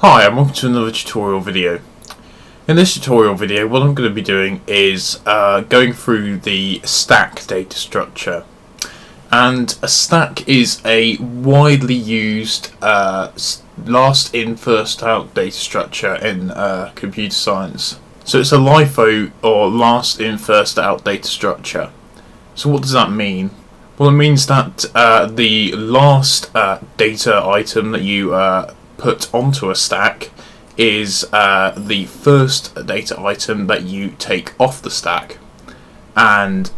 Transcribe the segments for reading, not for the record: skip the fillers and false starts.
Hi, and welcome to another tutorial video. In this tutorial video, what I'm going to be doing is going through the stack data structure. And a stack is a widely used last in first out data structure in computer science. So it's a LIFO, or last in first out data structure. So what does that mean? Well, it means that the last data item that you put onto a stack is the first data item that you take off the stack, and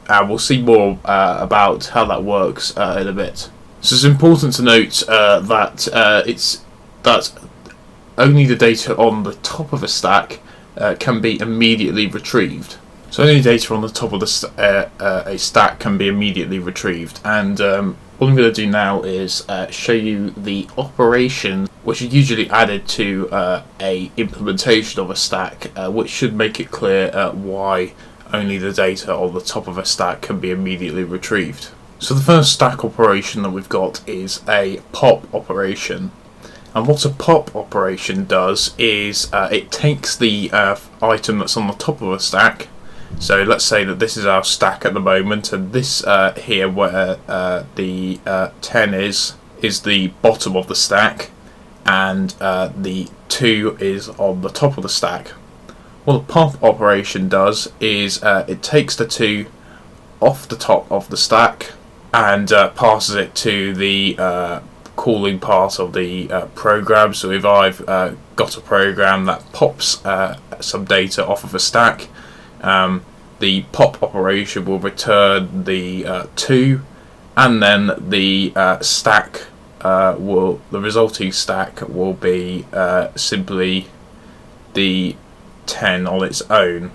we'll see more about how that works in a bit. So it's important to note that only the data on the top of a stack can be immediately retrieved. So only data on the top of a stack can be immediately retrieved, and what I'm going to do now is show you the operation which is usually added to a implementation of a stack, which should make it clear why only the data on the top of a stack can be immediately retrieved. So the first stack operation that we've got is a pop operation. And what a pop operation does is it takes the item that's on the top of a stack. So let's say that this is our stack at the moment, and this here where the 10 is the bottom of the stack, and the 2 is on the top of the stack. What the pop operation does is it takes the 2 off the top of the stack and passes it to the calling part of the program. So if I've got a program that pops some data off of a stack, the pop operation will return the 2, and then the resulting stack will be simply the 10 on its own,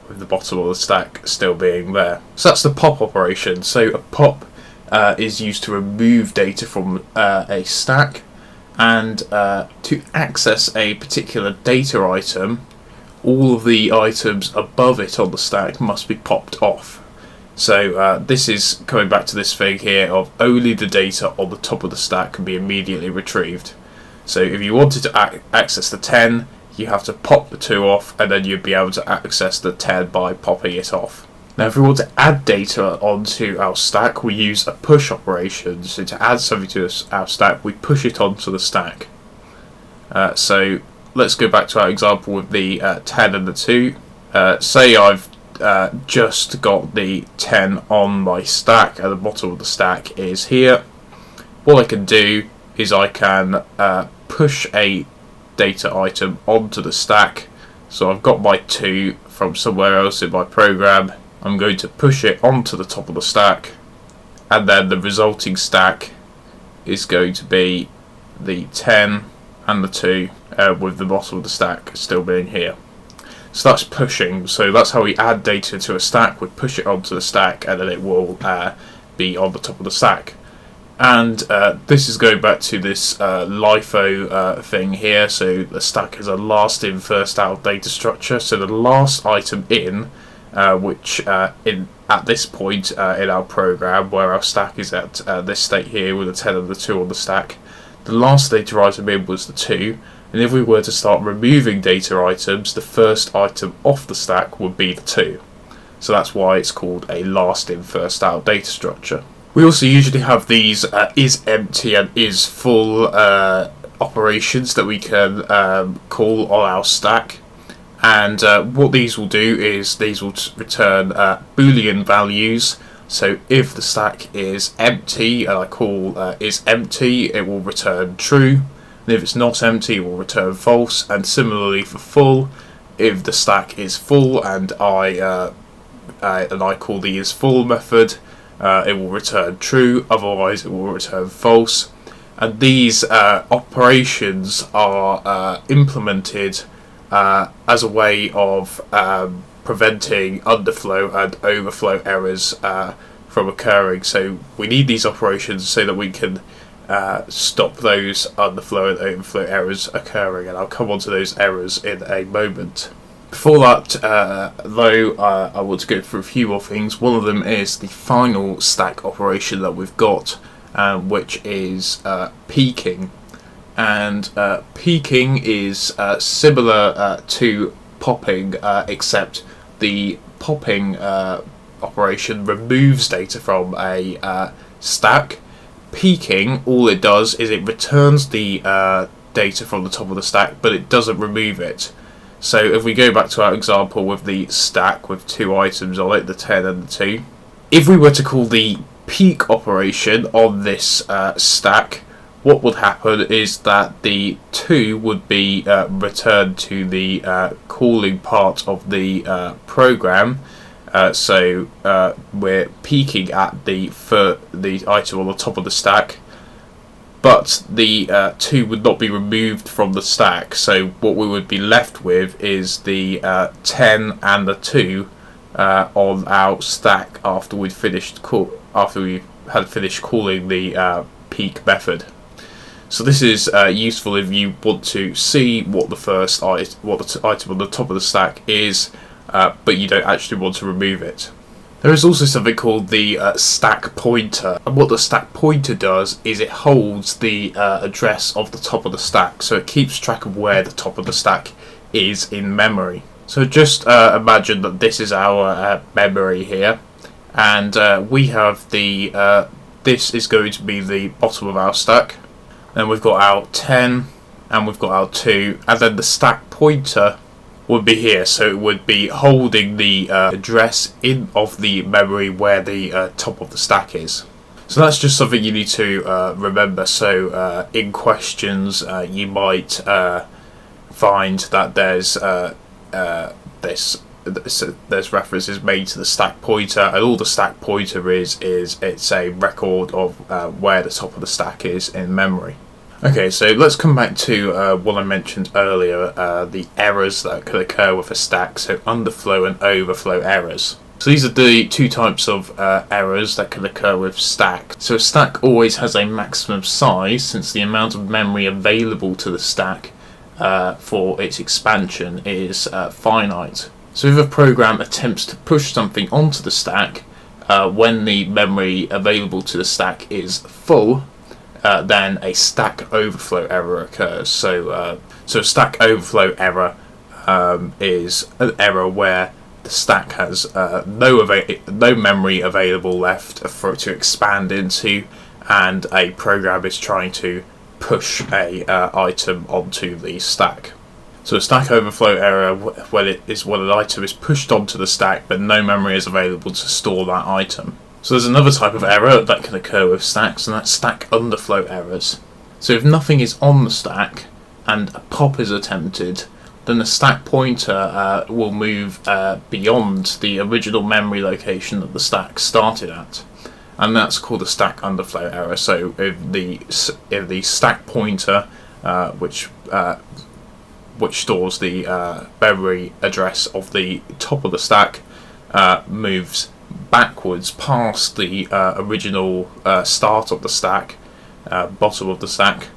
with the bottom of the stack still being there. So that's the pop operation. So a pop is used to remove data from a stack, and to access a particular data item, all of the items above it on the stack must be popped off. So this is coming back to this thing here of only the data on the top of the stack can be immediately retrieved. So if you wanted to access the 10, you have to pop the 2 off, and then you'd be able to access the 10 by popping it off. Now if we want to add data onto our stack, we use a push operation. So to add something to our stack, we push it onto the stack. So let's go back to our example with the 10 and the 2. Say I've just got the 10 on my stack, and the bottom of the stack is here. What I can do is I can push a data item onto the stack. So I've got my 2 from somewhere else in my program. I'm going to push it onto the top of the stack, and then the resulting stack is going to be the 10 and the 2, with the bottom of the stack still being here. So that's pushing. So that's how we add data to a stack. We push it onto the stack, and then it will be on the top of the stack. And this is going back to this LIFO thing here. So the stack is a last in first out data structure. So the last item in, which at this point in our program, where our stack is at this state here with the 10 and the 2 on the stack, the last data item in was the 2. And if we were to start removing data items, the first item off the stack would be the 2. So that's why it's called a last in first out data structure. We also usually have these is empty and is full operations that we can call on our stack. And what these will do is these will return Boolean values. So if the stack is empty, and I call is empty, it will return true. And if it's not empty, it will return false. And similarly for full, if the stack is full and I call the isFull method, it will return true. Otherwise, it will return false. And these operations are implemented as a way of preventing underflow and overflow errors from occurring. So we need these operations so that we can stop those underflow and overflow errors occurring, and I'll come on to those errors in a moment. Before that, though, I want to go through a few more things. One of them is the final stack operation that we've got, which is peaking. and peaking is similar to popping, except the popping operation removes data from a stack. Peaking, all it does is it returns the data from the top of the stack, but it doesn't remove it. So if we go back to our example with the stack with 2 items on it, the 10 and the 2, if we were to call the peak operation on this stack, what would happen is that the 2 would be returned to the calling part of the program. So we're peaking at the item on the top of the stack, but the 2 would not be removed from the stack. So what we would be left with is the 10 and the 2 on our stack after we had finished calling the peak method. So this is useful if you want to see what the item on the top of the stack is, but you don't actually want to remove it. There is also something called the stack pointer, and what the stack pointer does is it holds the address of the top of the stack, so it keeps track of where the top of the stack is in memory. So just imagine that this is our memory here, and we have the this is going to be the bottom of our stack. Then we've got our 10 and we've got our 2, and then the stack pointer would be here, so it would be holding the address of the memory where the top of the stack is. So that's just something you need to remember. So in questions you might find that there's references made to the stack pointer, and all the stack pointer is it's a record of where the top of the stack is in memory. Okay, so let's come back to what I mentioned earlier, the errors that could occur with a stack, so underflow and overflow errors. So these are the 2 types of errors that can occur with stack. So a stack always has a maximum size, since the amount of memory available to the stack for its expansion is finite. So if a program attempts to push something onto the stack, when the memory available to the stack is full, then a stack overflow error occurs. So a stack overflow error is an error where the stack has no memory available left for it to expand into, and a program is trying to push a item onto the stack. So a stack overflow error when an item is pushed onto the stack but no memory is available to store that item. So there's another type of error that can occur with stacks, and that's stack underflow errors. So if nothing is on the stack and a pop is attempted, then the stack pointer will move beyond the original memory location that the stack started at, and that's called a stack underflow error. So if the stack pointer, which stores the memory address of the top of the stack, moves backwards past the original start of the stack, bottom of the stack,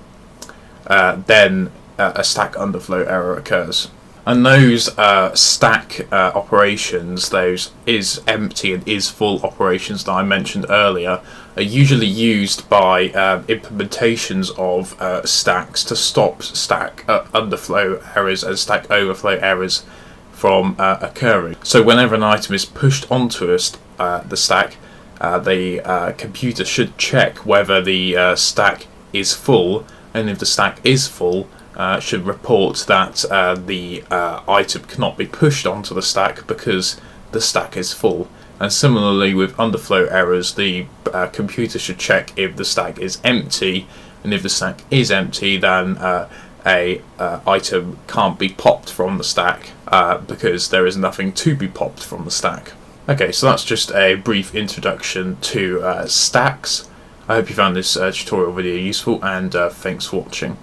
then a stack underflow error occurs. And those stack operations, those is empty and is full operations that I mentioned earlier, are usually used by implementations of stacks to stop stack underflow errors and stack overflow errors from occurring. So whenever an item is pushed onto the stack, the computer should check whether the stack is full, and if the stack is full, should report that the item cannot be pushed onto the stack because the stack is full. And similarly with underflow errors, the computer should check if the stack is empty, and if the stack is empty, then a item can't be popped from the stack because there is nothing to be popped from the stack. Okay, so that's just a brief introduction to stacks. I hope you found this tutorial video useful, and thanks for watching.